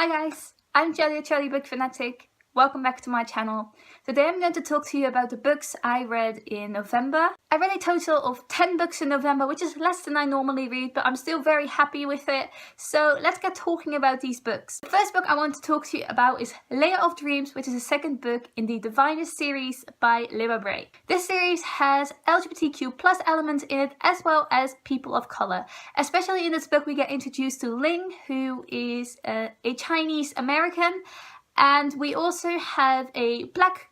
Hi guys, I'm Jelly Book Fanatic. Welcome back to my channel. Today I'm going to talk to you about the books I read in November. I read a total of 10 books in November, which is less than I normally read, but I'm still very happy with it. So let's get talking about these books. The first book I want to talk to you about is Lair of Dreams, which is the second book in the Divinest series by Libba Bray. This series has LGBTQ+ elements in it, as well as people of color. Especially in this book we get introduced to Ling, who is a Chinese American. And we also have a black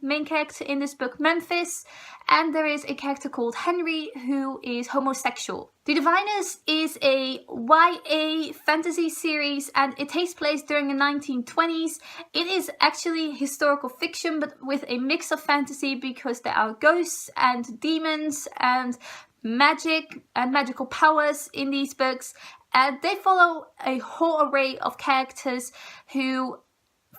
main character in this book, Memphis, and there is a character called Henry who is homosexual. The Diviners is a YA fantasy series and it takes place during the 1920s. It is actually historical fiction but with a mix of fantasy because there are ghosts and demons and magic and magical powers in these books. And they follow a whole array of characters who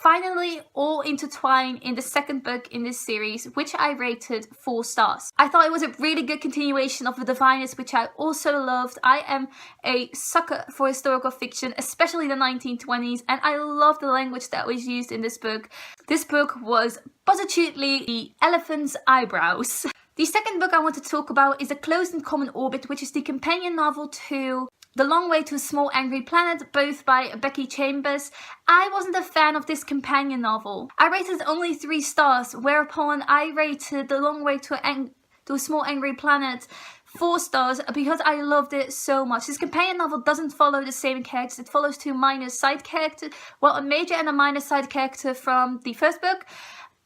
finally all intertwine in the second book in this series, which I rated 4 stars. I thought it was a really good continuation of The Diviners, which I also loved. I am a sucker for historical fiction, especially the 1920s, and I love the language that was used in this book. This book was positively the elephant's eyebrows. The second book I want to talk about is A Closed and Common Orbit, which is the companion novel to The Long Way to a Small Angry Planet, both by Becky. I wasn't a fan of this companion novel. I rated only 3 stars, whereupon I rated The Long Way to a Small Angry Planet 4 stars because I loved it so much. This companion novel doesn't follow the same characters. It follows 2 minor side characters, well, a major and a minor side character from the first book.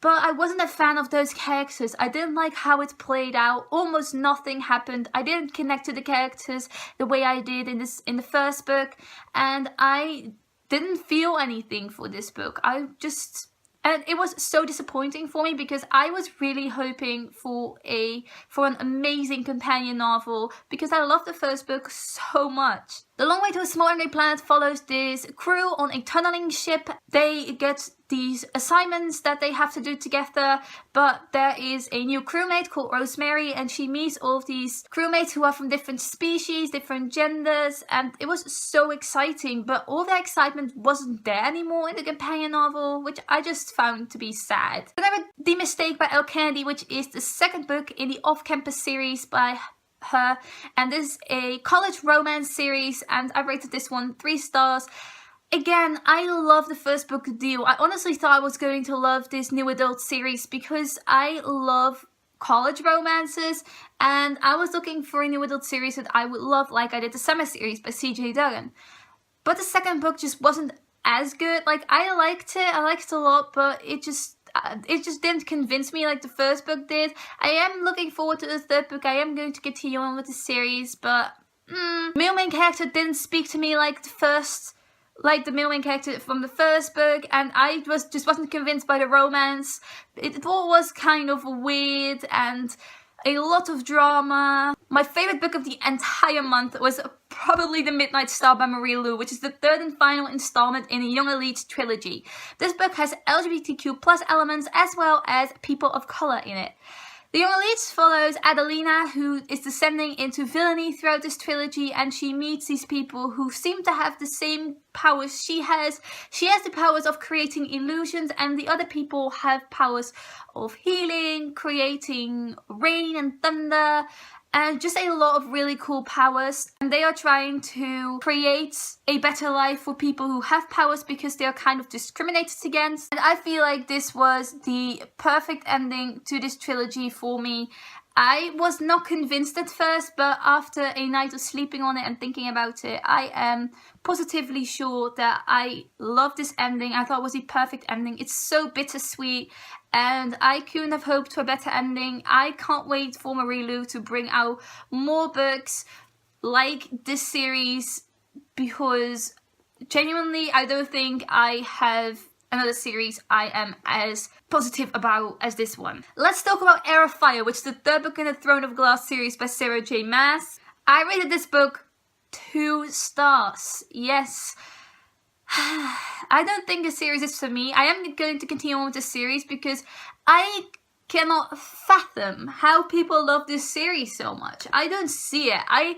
But I wasn't a fan of those characters. I didn't like how it played out. Almost nothing happened. I didn't connect to the characters the way I did in the first book. And I didn't feel anything for this book. And it was so disappointing for me because I was really hoping for an amazing companion novel because I loved the first book so much. The Long Way to a Small Angry Planet follows this crew on a tunneling ship. They get these assignments that they have to do together, but there is a new crewmate called Rosemary and she meets all of these crewmates who are from different species, different genders, and it was so exciting, but all the excitement wasn't there anymore in the companion novel, which I just found to be sad. Then I read The Mistake by Elle, which is the second book in the Off-Campus series by her, and this is a college romance series and I rated this one 3 stars. Again, I love the first book a deal. I honestly thought I was going to love this new adult series because I love college romances and I was looking for a new adult series that I would love, like I did the Summer series by C.J. Duggan. But the second book just wasn't as good. Like, I liked it a lot, but it just didn't convince me like the first book did. I am looking forward to the third book. I am going to continue on with the series, but male main character didn't speak to me like the male main character from the first book, and I just wasn't convinced by the romance. It all was kind of weird and a lot of drama. My favorite book of the entire month was probably The Midnight Star by Marie Lu, which is the 3rd and final installment in a Young Elite trilogy. This book has LGBTQ+ elements as well as people of color in it. The Young Elites follows Adelina, who is descending into villainy throughout this trilogy, and she meets these people who seem to have the same powers she has. She has the powers of creating illusions, and the other people have powers of healing, creating rain and thunder, and just a lot of really cool powers. And they are trying to create a better life for people who have powers because they are kind of discriminated against. And I feel like this was the perfect ending to this trilogy for me. I was not convinced at first, but after a night of sleeping on it and thinking about it, I am positively sure that I love this ending. I thought it was the perfect ending. It's so bittersweet and I couldn't have hoped for a better ending. I can't wait for Marie Lu to bring out more books like this series because genuinely I don't think I have another series I am as positive about as this one. Let's talk about Heir of Fire, which is the 3rd book in the Throne of Glass series by Sarah J. Maas. I rated this book 2 stars. Yes. I don't think the series is for me. I am going to continue on with the series because I cannot fathom how people love this series so much. I don't see it. I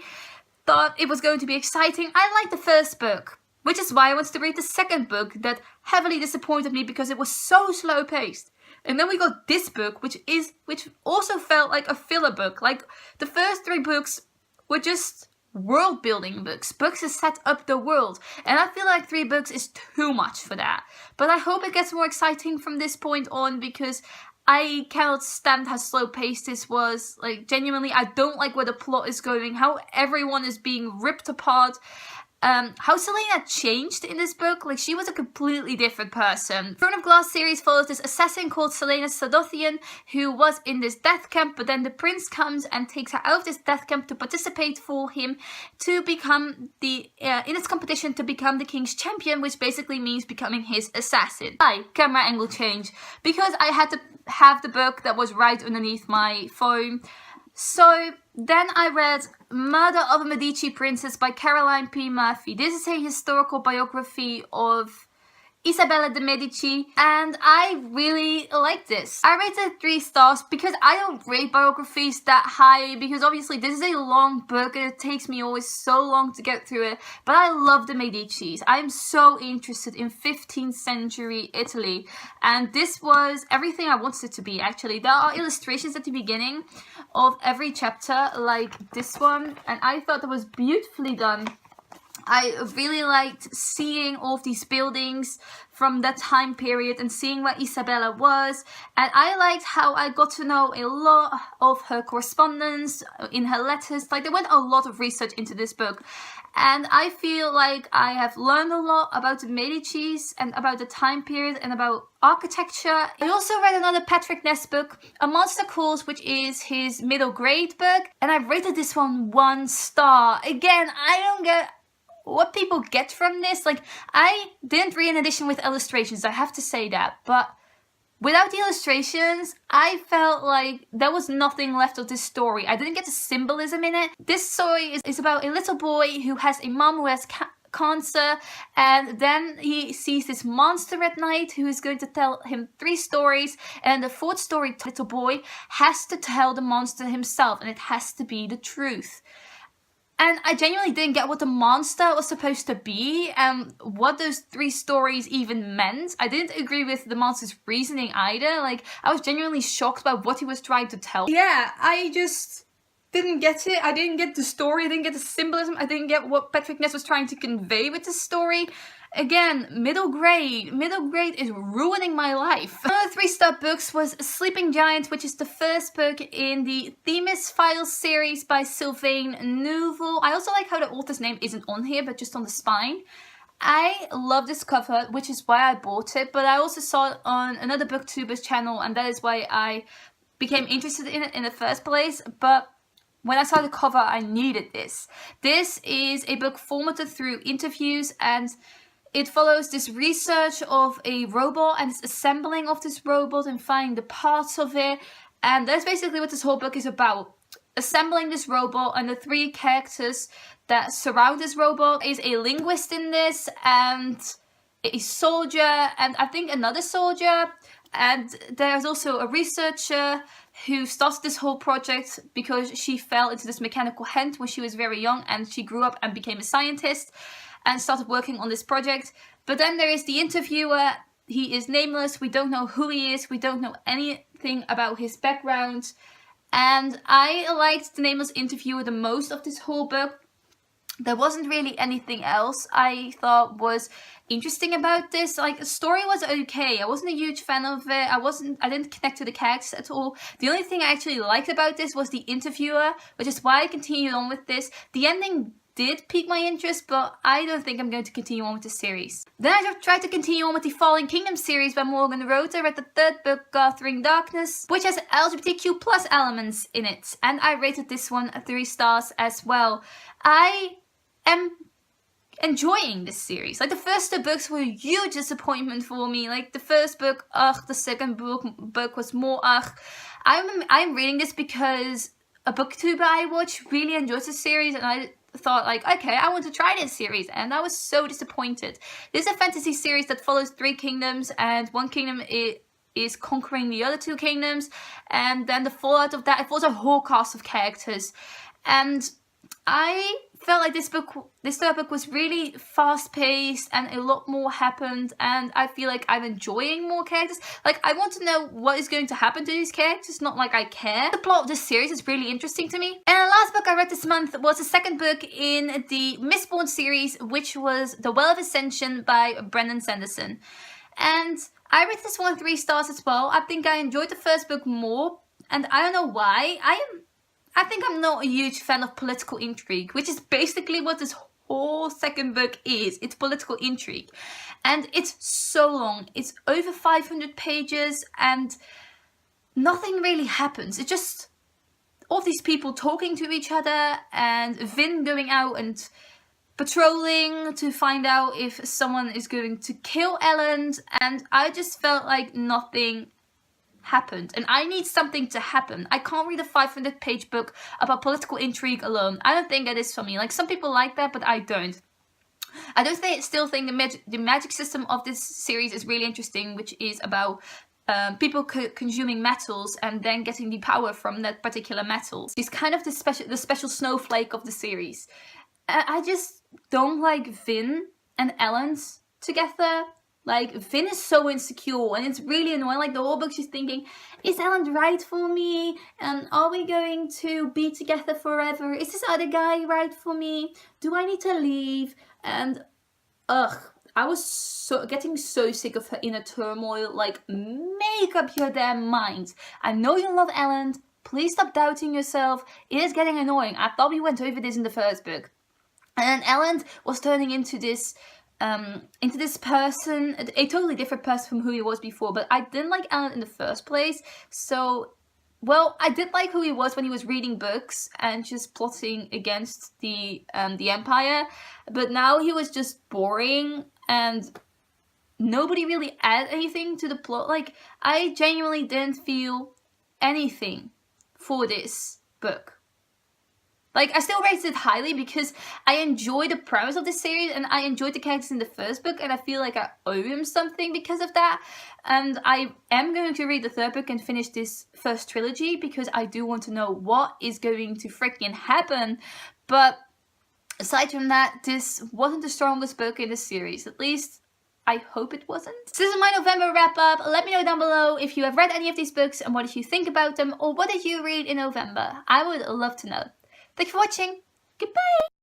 thought it was going to be exciting. I liked the first book. which is why I wanted to read the second book that heavily disappointed me because it was so slow paced. And then we got this book, which also felt like a filler book. Like the first 3 books were just world building books to set up the world, and I feel like 3 books is too much for that. But I hope it gets more exciting from this point on, because I cannot stand how slow paced this was. Like, genuinely, I don't like where the plot is going, how everyone is being ripped apart. How Selena changed in this book, like she was a completely different person. Throne of Glass series follows this assassin called Selena Sadothian, who was in this death camp, but then the prince comes and takes her out of this death camp to participate for him to become in its competition to become the king's champion, which basically means becoming his assassin. Camera angle change, because I had to have the book that was right underneath my phone. So then I read Murder of a Medici Princess by Caroline P. Murphy. This is a historical biography of Isabella de Medici, and I really like this. I rated 3 stars because I don't rate biographies that high, because obviously this is a long book and it takes me always so long to get through it, but I love the Medicis. I'm so interested in 15th century Italy, and this was everything I wanted it to be. Actually, there are illustrations at the beginning of every chapter like this one, and I thought that was beautifully done. I really liked seeing all of these buildings from that time period and seeing where Isabella was, and I liked how I got to know a lot of her correspondence in her letters. Like, there went a lot of research into this book, and I feel like I have learned a lot about the Medicis and about the time period and about architecture. I also read another Patrick Ness book, A Monster Calls, which is his middle grade book, and I rated this one 1 star. Again, I don't get what people get from this. Like, I didn't read an edition with illustrations, I have to say that, but without the illustrations, I felt like there was nothing left of this story. I didn't get the symbolism in it. This story is about a little boy who has a mom who has cancer, and then he sees this monster at night who is going to tell him 3 stories, and the 4th story, little boy has to tell the monster himself, and it has to be the truth. And I genuinely didn't get what the monster was supposed to be and what those 3 stories even meant. I didn't agree with the monster's reasoning either. Like, I was genuinely shocked by what he was trying to tell. Yeah, I just didn't get it. I didn't get the story. I didn't get the symbolism. I didn't get what Patrick Ness was trying to convey with the story. Again, middle grade. Middle grade is ruining my life. Another 3-star books was Sleeping Giant, which is the first book in the Themis Files series by Sylvain Neuvel. I also like how the author's name isn't on here, but just on the spine. I love this cover, which is why I bought it, but I also saw it on another booktuber's channel, and that is why I became interested in it in the first place. But when I saw the cover, I needed this. This is a book formatted through interviews, and it follows this research of a robot and its assembling of this robot and finding the parts of it. And that's basically what this whole book is about. Assembling this robot, and the 3 characters that surround this robot is a linguist in this, and a soldier, and I think another soldier. And there's also a researcher who started this whole project because she fell into this mechanical hand when she was very young, and she grew up and became a scientist and started working on this project. But then there is the interviewer. He is nameless. We don't know who he is. We don't know anything about his background. And I liked the nameless interviewer the most of this whole book. There wasn't really anything else I thought was interesting about this. Like, the story was okay. I wasn't a huge fan of it. I didn't connect to the characters at all. The only thing I actually liked about this was the interviewer, which is why I continued on with this. The ending did pique my interest, but I don't think I'm going to continue on with the series. Then I tried to continue on with the Fallen Kingdom series by Morgan Rhodes. I read the 3rd book, Gathering Darkness, which has LGBTQ+ elements in it, and I rated this one 3 stars as well. I am enjoying this series. Like, the first 2 books were a huge disappointment for me. Like, the first book, ugh. The second book was more ugh. I'm reading this because a booktuber I watch really enjoys the series, and I thought, like, okay, I want to try this series, and I was so disappointed. This is a fantasy series that follows 3 kingdoms, and one kingdom is conquering the other 2 kingdoms, and then the fallout of that, it follows a whole cast of characters, and I felt like this third book was really fast paced and a lot more happened, and I feel like I'm enjoying more characters. Like, I want to know what is going to happen to these characters, not like I care. The plot of this series is really interesting to me. And the last book I read this month was the second book in the Mistborn series, which was The Well of Ascension by Brandon Sanderson. And I read this one 3 stars as well. I think I enjoyed the first book more, and I don't know why. I think I'm not a huge fan of political intrigue, which is basically what this whole second book is. It's political intrigue. And it's so long. It's over 500 pages and nothing really happens. It's just all these people talking to each other and Vin going out and patrolling to find out if someone is going to kill Ellen. And I just felt like nothing happened, and I need something to happen. I can't read a 500-page book about political intrigue alone. I don't think that is for me. Like, some people like that, but I don't. I don't still think the magic system of this series is really interesting, which is about people consuming metals and then getting the power from that particular metals. It's kind of the special snowflake of the series. I just don't like Vin and Ellen together. Like, Vin is so insecure and it's really annoying. Like, the whole book she's thinking, is Ellen right for me? And are we going to be together forever? Is this other guy right for me? Do I need to leave? And, ugh, I was getting so sick of her inner turmoil. Like, make up your damn mind. I know you love Ellen. Please stop doubting yourself. It is getting annoying. I thought we went over this in the first book. And then Ellen was turning into this person, a totally different person from who he was before. But I didn't like Ellen in the first place. So, well, I did like who he was when he was reading books and just plotting against the Empire. But now he was just boring and nobody really added anything to the plot. Like, I genuinely didn't feel anything for this book. Like, I still rated it highly because I enjoy the premise of this series and I enjoyed the characters in the first book, and I feel like I owe him something because of that. And I am going to read the third book and finish this first trilogy because I do want to know what is going to freaking happen. But aside from that, this wasn't the strongest book in the series. At least, I hope it wasn't. So this is my November wrap up. Let me know down below if you have read any of these books and what did you think about them, or what did you read in November? I would love to know. Thanks for watching. Goodbye.